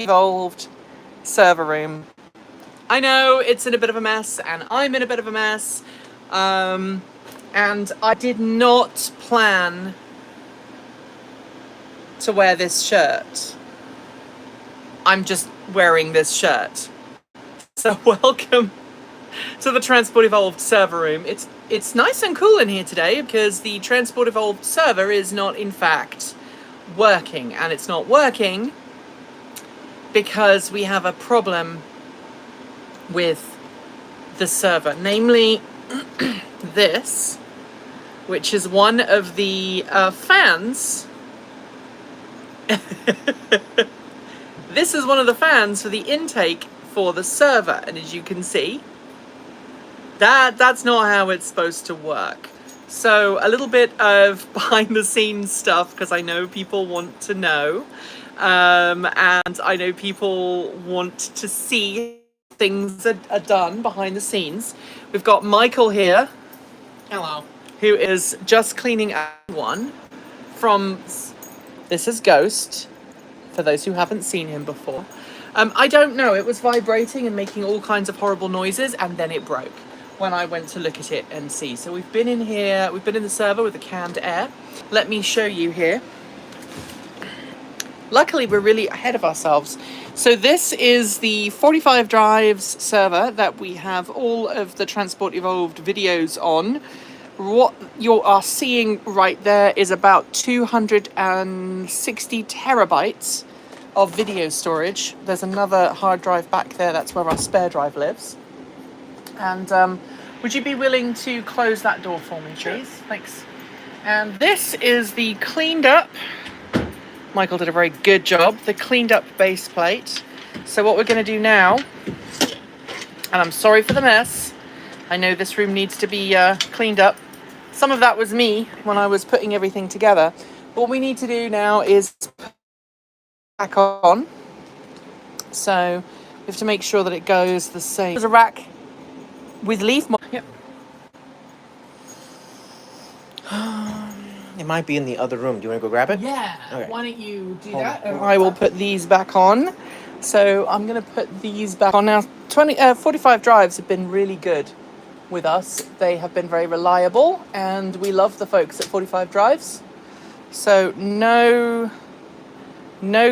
Evolved server room. I know it's in a bit of a mess, and I'm in a bit of a mess. And I did not plan to wear this shirt. I'm just wearing this shirt. So welcome to the Transport Evolved server room. It's nice and cool in here today because the Transport Evolved server is not in fact working, and it's not working because we have a problem with the server, namely this, which is one of the fans. This is one of the fans for the intake for the server, and as you can see, that's not how it's supposed to work. So a little bit of behind the scenes stuff, because I know people want to know, and I know people want to see things are done behind the scenes. We've got Michael here. Hello. Who is just cleaning up one from, this is Ghost, for those who haven't seen him before. I don't know, it was vibrating and making all kinds of horrible noises, and then it broke when I went to look at it and see. So we've been in here, we've been in the server with the canned air. Let me show you here. Luckily, we're really ahead of ourselves. So this is the 45 Drives server that we have all of the Transport Evolved videos on. What you are seeing right there is about 260 terabytes of video storage. There's another hard drive back there. That's where our spare drive lives. And would you be willing to close that door for me, please? Sure. Thanks. And this is the cleaned up, Michael did a very good job, the cleaned up base plate. So what we're going to do now, and I'm sorry for the mess, I know this room needs to be cleaned up. Some of that was me when I was putting everything together. What we need to do now is put back on. So we have to make sure that it goes the same. There's a rack with leaf. Yep. It might be in the other room. Do you want to go grab it? Yeah. Okay. Why don't you do that? And I will put these back on. So I'm going to put these back on now. 45 Drives have been really good with us. They have been very reliable, and we love the folks at 45 Drives. So no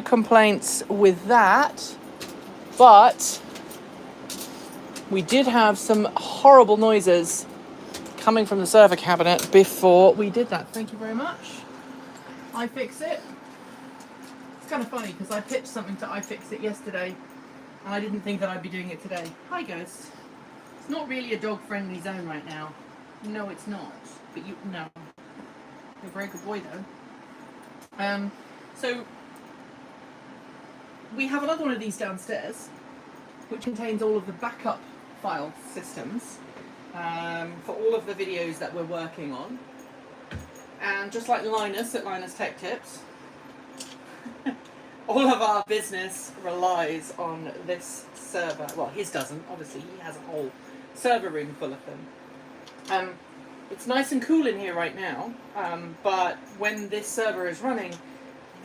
complaints with that. But we did have some horrible noises coming from the server cabinet before we did that. Thank you very much. iFixit. It's kind of funny because I pitched something to iFixit yesterday and I didn't think that I'd be doing it today. Hi, Ghost. It's not really a dog-friendly zone right now. No, it's not. But no. You're a very good boy, though. So we have another one of these downstairs, which contains all of the backup file systems for all of the videos that we're working on. And just like Linus at Linus Tech Tips, all of our business relies on this server. Well, his doesn't, obviously. He has a whole server room full of them. It's nice and cool in here right now, but when this server is running,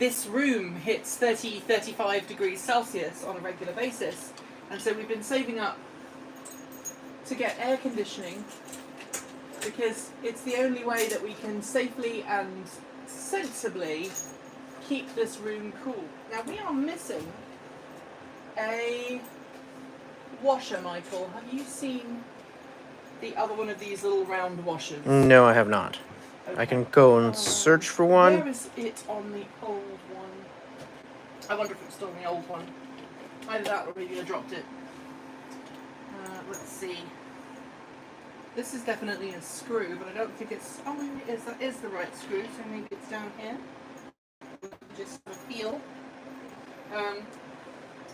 this room hits 35 degrees Celsius on a regular basis. And so we've been saving up to get air conditioning because it's the only way that we can safely and sensibly keep this room cool. Now we are missing a washer, Michael. Have you seen the other one of these little round washers? No, I have not. Okay. I can go and search for one. Where is it on the old one? I wonder if it's still on the old one. Either that or maybe I dropped it. Let's see. This is definitely a screw, but I don't think it's... Oh, maybe it is. That is the right screw, so maybe it's down here. Just a feel.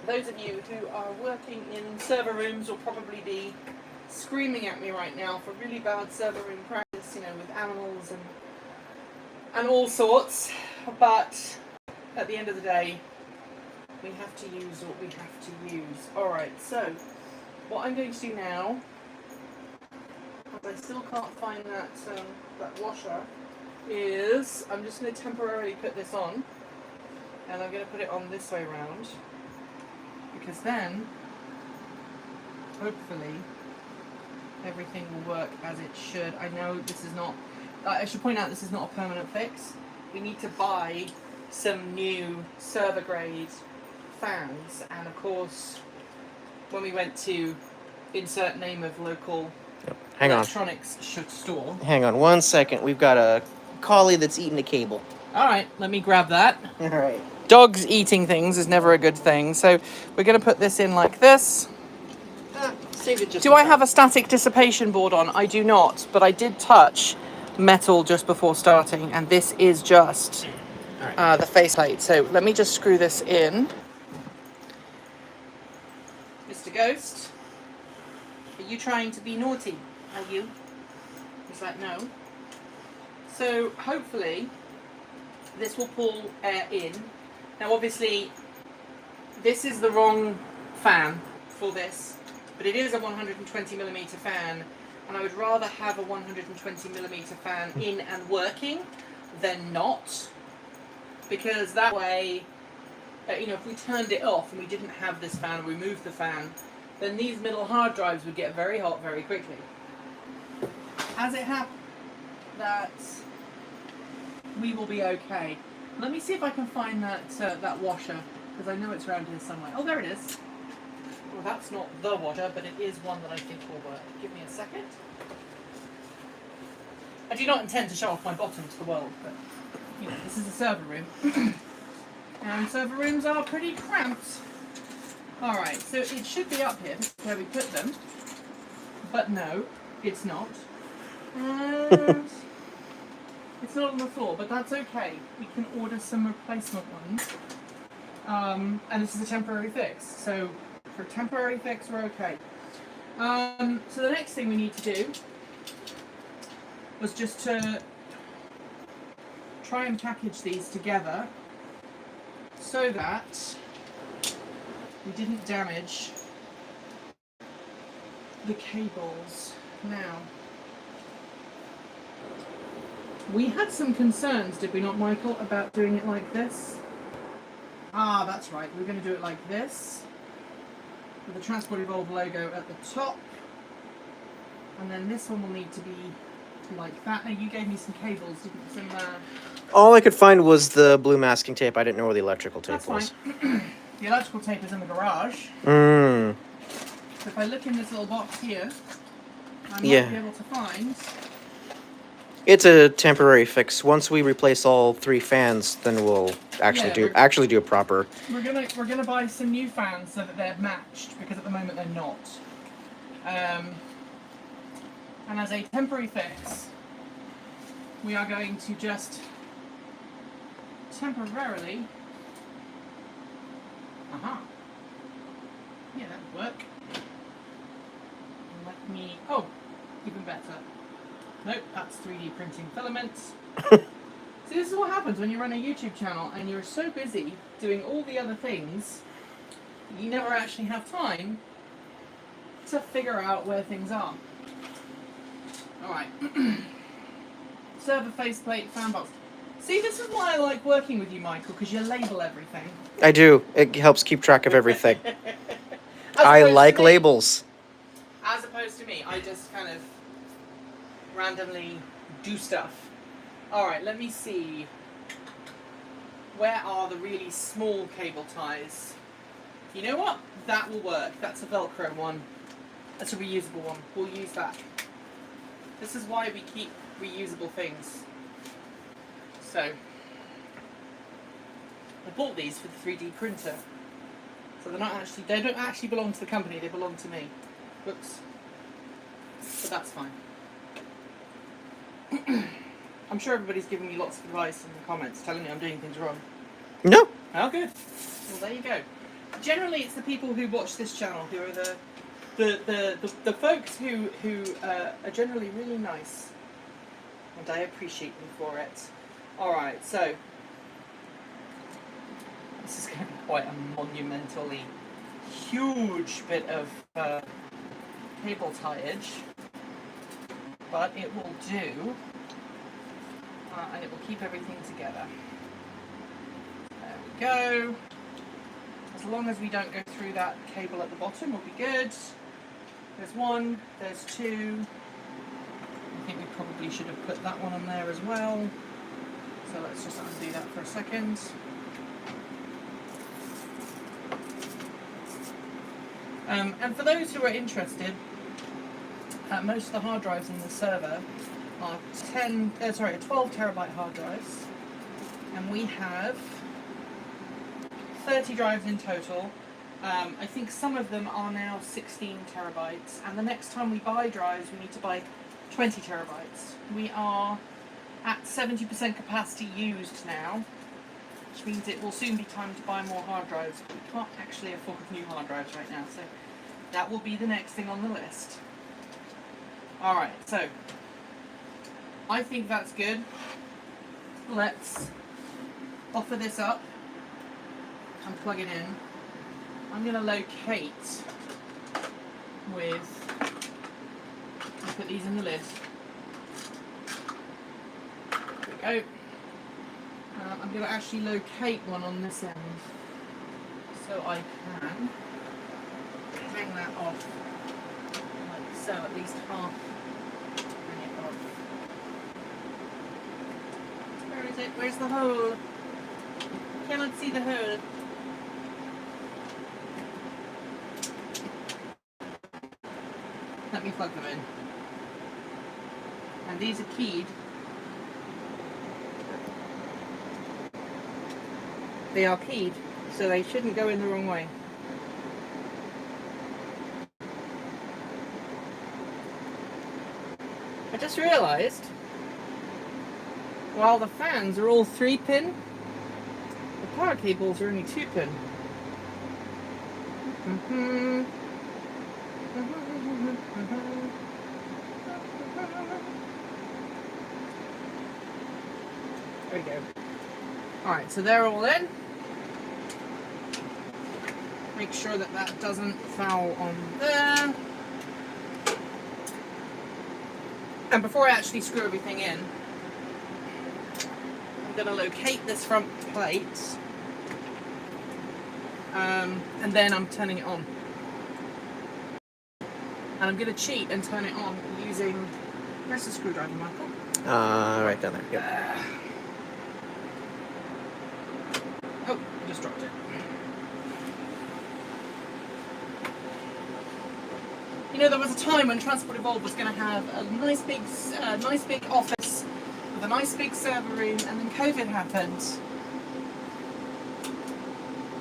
Those of you who are working in server rooms will probably be screaming at me right now for really bad server room practice, you know, with animals and all sorts. But at the end of the day, we have to use what we have to use. Alright, so what I'm going to do now, as I still can't find that washer, is I'm just going to temporarily put this on, and I'm going to put it on this way around. because then, hopefully, everything will work as it should. I know this is not, I should point out this is not a permanent fix. We need to buy some new server grade fans, and of course, when we went to insert name of local Hang on. electronics store. Hang on 1 second. We've got a collie that's eating a cable. Alright, let me grab that. Alright. Dogs eating things is never a good thing, so we're going to put this in like this. Save it just Do I have a static dissipation board on? I do not, but I did touch metal just before starting, and this is just the faceplate. So let me just screw this in. Mr. Ghost, are you trying to be naughty? Are you? He's like, no. So hopefully this will pull air in. Now obviously this is the wrong fan for this, but it is a 120mm fan, and I would rather have a 120mm fan in and working than not, because that way, if we turned it off and we didn't have this fan, or removed the fan, then these middle hard drives would get very hot very quickly. As it happens, that we will be okay. Let me see if I can find that washer, because I know it's around here somewhere. Oh, there it is. Well, that's not the washer, but it is one that I think will work. Give me a second. I do not intend to show off my bottom to the world, but this is a server room. And server rooms are pretty cramped. Alright, so it should be up here where we put them. But no, it's not. And it's not on the floor, but that's okay. We can order some replacement ones. And this is a temporary fix. So for a temporary fix, we're okay. So the next thing we need to do was just to try and package these together so that we didn't damage the cables. Now, we had some concerns, did we not, Michael, about doing it like this? Ah, that's right. We're going to do it like this, with the Transport Evolve logo at the top, and then this one will need to be like that. Now, you gave me some cables, didn't you? All I could find was the blue masking tape. I didn't know where the electrical tape was. Fine. The electrical tape is in the garage. Mm. So if I look in this little box here, I might be able to find... It's a temporary fix. Once we replace all 3 fans, then we'll actually do a proper. We're gonna buy some new fans so that they're matched, because at the moment they're not. And as a temporary fix, we are going to just temporarily. Yeah, that would work. Let me. Oh, even better. Nope, that's 3D printing filaments. See, this is what happens when you run a YouTube channel and you're so busy doing all the other things, you never actually have time to figure out where things are. Alright. Server faceplate, fan box. See, this is why I like working with you, Michael, because you label everything. I do. It helps keep track of everything. I like labels. As opposed to me, I just kind of randomly do stuff. Alright, let me see. Where are the really small cable ties? You know what? That will work. That's a Velcro one. That's a reusable one. We'll use that. This is why we keep reusable things. So, I bought these for the 3D printer. So they don't actually belong to the company, they belong to me. Whoops. But that's fine. I'm sure everybody's giving me lots of advice in the comments, telling me I'm doing things wrong. No. Oh, good. Well, there you go. Generally, it's the people who watch this channel who are the folks who are generally really nice, and I appreciate them for it. All right, so this is going to be quite a monumentally huge bit of cable tieage, but it will do, and it will keep everything together. There we go. As long as we don't go through that cable at the bottom, we'll be good. There's one, there's two. I think we probably should have put that one on there as well. So let's just undo that for a second. And for those who are interested, most of the hard drives in the server are 12 terabyte hard drives, and we have 30 drives in total. I think some of them are now 16 terabytes, and the next time we buy drives, we need to buy 20 terabytes. We are at 70% capacity used now, which means it will soon be time to buy more hard drives, but we can't actually afford new hard drives right now, so that will be the next thing on the list. Alright, so I think that's good. Let's offer this up and plug it in. I'm going to locate with, I'll put these in the list. There we go. I'm going to actually locate one on this end so I can hang that off like so, at least half. Hang it off. Where is it? Where's the hole? Cannot see the hole. Let me plug them in. And these are keyed. They are keyed, so they shouldn't go in the wrong way. I just realised, while the fans are all 3-pin, the power cables are only 2-pin. There we go. Alright, so they're all in. Make sure that that doesn't foul on there. And before I actually screw everything in, I'm going to locate this front plate. And then I'm turning it on. And I'm going to cheat and turn it on using... Where's the screwdriver, Michael? Right down there. Yep. Oh, I just dropped it. You know, there was a time when Transport Evolved was going to have a nice big office with a nice big server room, and then COVID happened.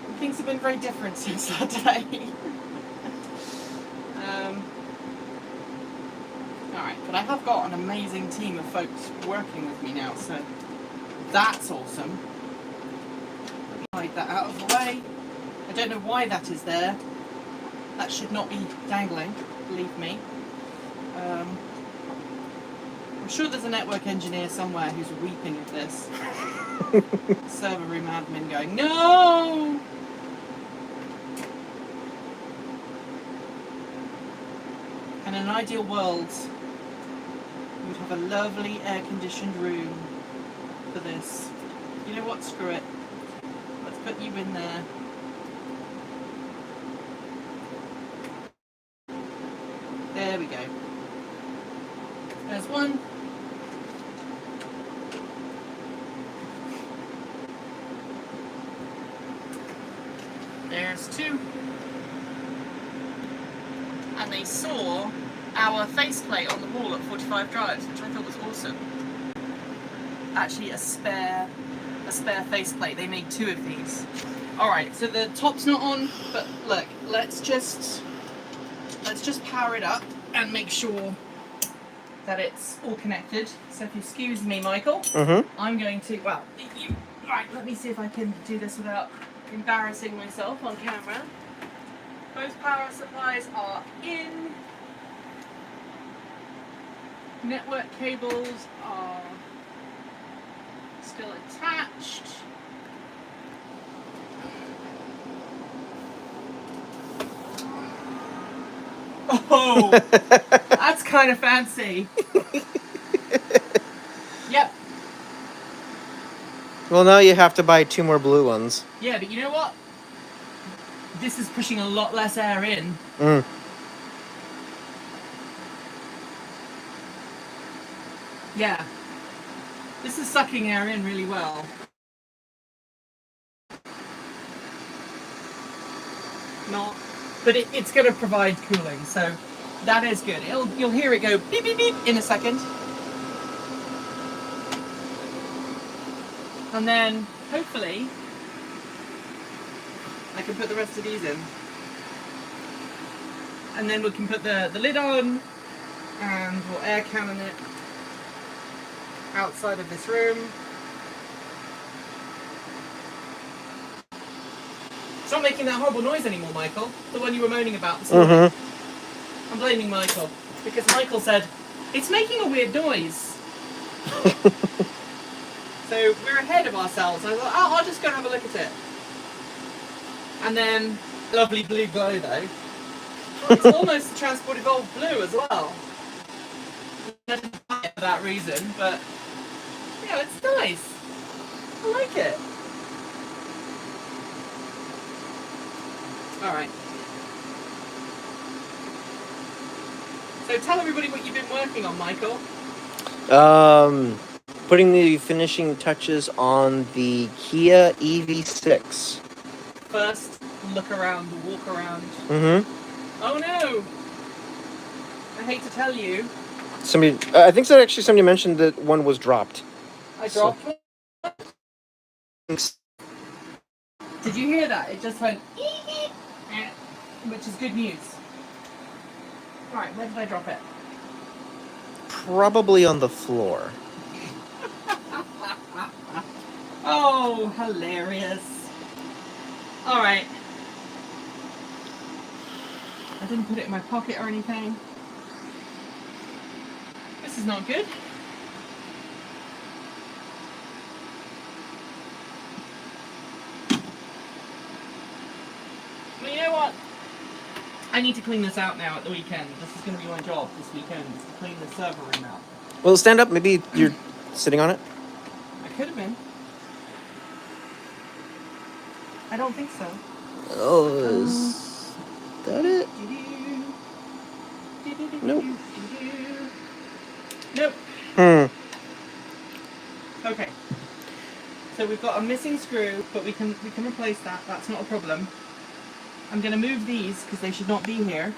And things have been very different since that day. Alright, but I have got an amazing team of folks working with me now, so that's awesome. Let me hide that out of the way. I don't know why that is there. That should not be dangling, believe me. I'm sure there's a network engineer somewhere who's weeping at this. Server room admin going, no! And in an ideal world, you'd have a lovely air-conditioned room for this. You know what? Screw it. Let's put you in there. There we go. There's one. There's two. And they saw our faceplate on the wall at 45 drives, which I thought was awesome. Actually, a spare faceplate. They made two of these. Alright, so the top's not on, but look, let's just power it up and make sure that it's all connected. So if you excuse me, Michael, I'm going to, right, let me see if I can do this without embarrassing myself on camera. Both power supplies are in. Network cables are still attached. Oh, that's kind of fancy. Yep. Well, now you have to buy 2 more blue ones. Yeah, but you know what? this is pushing a lot less air in. Mm. Yeah. This is sucking air in really well. Not, but it's going to provide cooling, so that is good. You'll hear it go beep beep beep in a second. And then, hopefully, I can put the rest of these in. And then we can put the lid on, and we'll air cannon it outside of this room. It's not making that horrible noise anymore, Michael. The one you were moaning about this morning. Mm-hmm. I'm blaming Michael, because Michael said, it's making a weird noise. So we're ahead of ourselves. I thought, I'll just go and have a look at it. And then, lovely blue glow though. It's almost the Transport Evolved blue as well. I didn't buy it for that reason, but yeah, it's nice. I like it. Alright. So tell everybody what you've been working on, Michael. Putting the finishing touches on the Kia EV6. First, look around, walk around. Mm-hmm. Oh no! I hate to tell you. Somebody, I think that actually somebody mentioned that one was dropped. I dropped one. Did you hear that? It just went which is good news. Alright, where did I drop it? Probably on the floor. Oh, hilarious. Alright. I didn't put it in my pocket or anything. This is not good. Well, you know what? I need to clean this out now at the weekend. This is going to be my job this weekend, is to clean the server room out. Well, stand up. Maybe you're sitting on it. I could have been. I don't think so. Oh, is that it? Nope. Nope. Hmm. Okay. So we've got a missing screw, but we can replace that. That's not a problem. I'm going to move these because they should not be here.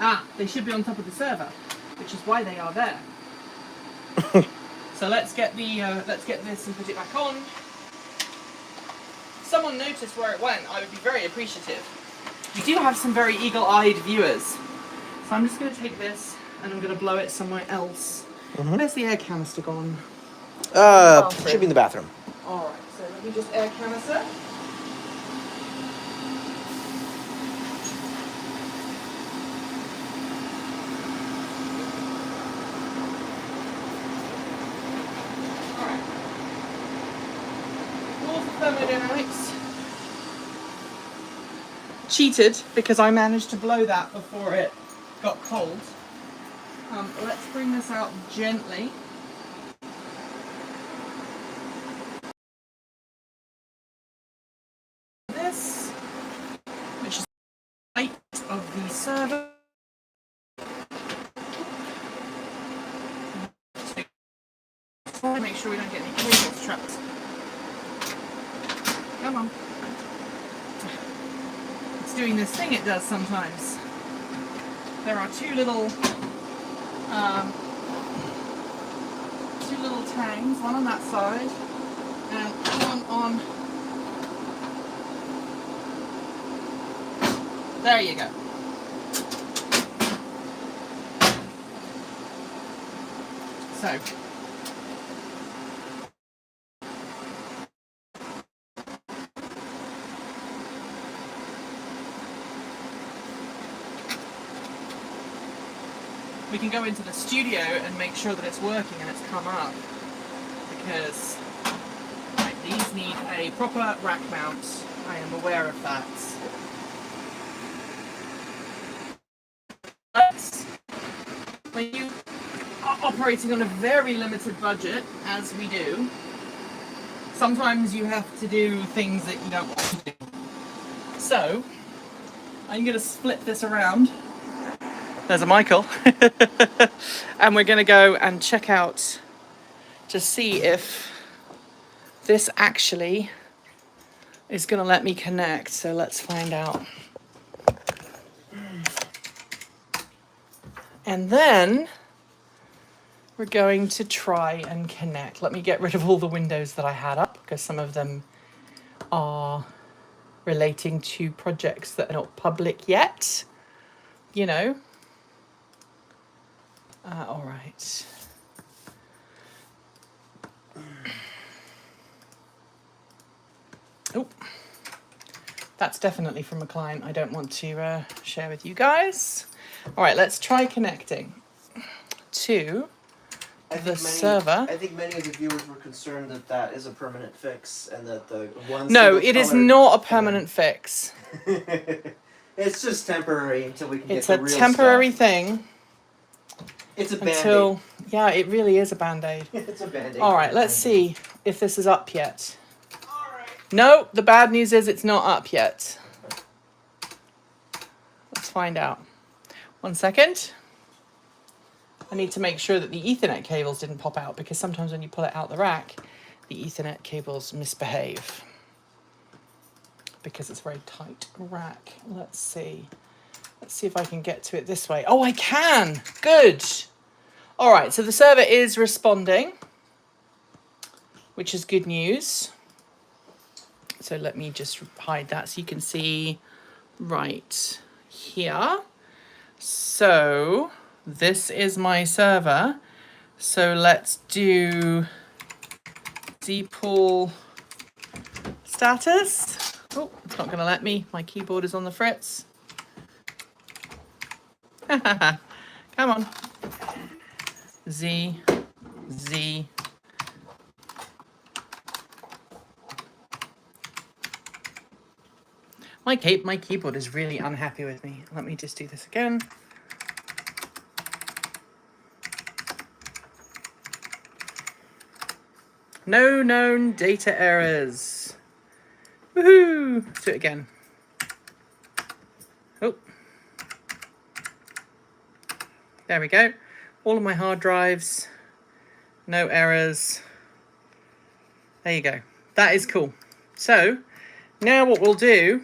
Ah, they should be on top of the server, which is why they are there. So let's get this and put it back on. If someone noticed where it went, I would be very appreciative. We do have some very eagle-eyed viewers. So I'm just going to take this and I'm going to blow it somewhere else. Mm-hmm. Where's the air canister gone? Should be in the bathroom. Alright, so let me just air canister. Alright. Rules of thermodynamics. Cheated because I managed to blow that before it got cold. Let's bring this out gently. This, which is the height of the server. Make sure we don't get any cables trapped. Come on. It's doing this thing it does sometimes. There are two little tangs, one on that side and one on. There you go. So. We can go into the studio and make sure that it's working and it's come up, because right, these need a proper rack mount. I am aware of that. But when you are operating on a very limited budget, as we do, sometimes you have to do things that you don't want to do. So, I'm going to split this around. There's a Michael. And we're going to go and check out to see if this actually is going to let me connect. So let's find out. And then we're going to try and connect. Let me get rid of all the windows that I had up because some of them are relating to projects that are not public yet. You know. All right. Oh, that's definitely from a client I don't want to share with you guys. All right, let's try connecting to the server. I think many of the viewers were concerned that that is a permanent fix and that the one. No, it is not a permanent fix. It's just temporary until we can get It's the a real temporary stuff. thing. It's a band-aid. Until, yeah, it really is a band-aid. It's a band-aid. All right, let's see if this is up yet. No, the bad news is it's not up yet. Let's find out. 1 second. I need to make sure that the Ethernet cables didn't pop out because sometimes when you pull it out the rack, the Ethernet cables misbehave because it's a very tight rack. Let's see. Let's see if I can get to it this way. Oh, I can. Good. All right, so the server is responding, which is good news. So let me just hide that so you can see right here. So this is my server. So let's do zpool status. Oh, it's not going to let me. My keyboard is on the fritz. Come on. Z. My keyboard is really unhappy with me. Let me just do this again. No known data errors. Woohoo! Let's do it again. Oh. There we go. All of my hard drives. No errors. There you go. That is cool. So, now what we'll do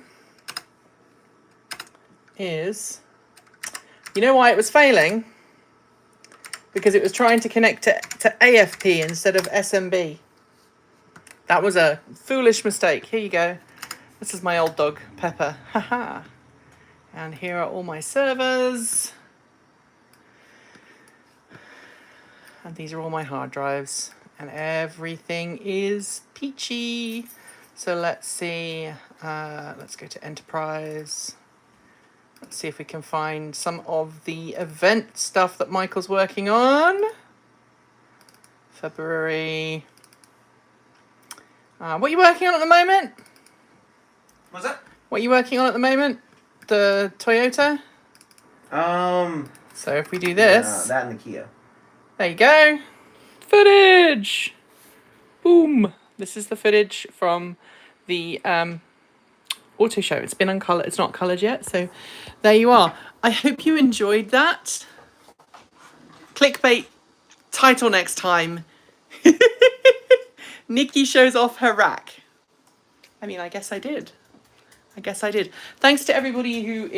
is, you know why it was failing? Because it was trying to connect to AFP instead of SMB. That was a foolish mistake. Here you go. This is my old dog, Pepper. Haha. And here are all my servers. And these are all my hard drives. And everything is peachy. So let's see. Let's go to Enterprise. Let's see if we can find some of the event stuff that Michael's working on. February. What are you working on at the moment? What's that? What are you working on at the moment? The Toyota? So if we do this. That and the Kia. There you go. Footage! Boom! This is the footage from the auto show. It's been uncolored. It's not colored yet, so there you are. I hope you enjoyed that. Clickbait title next time. Nikki shows off her rack. I mean, I guess I did. Thanks to everybody who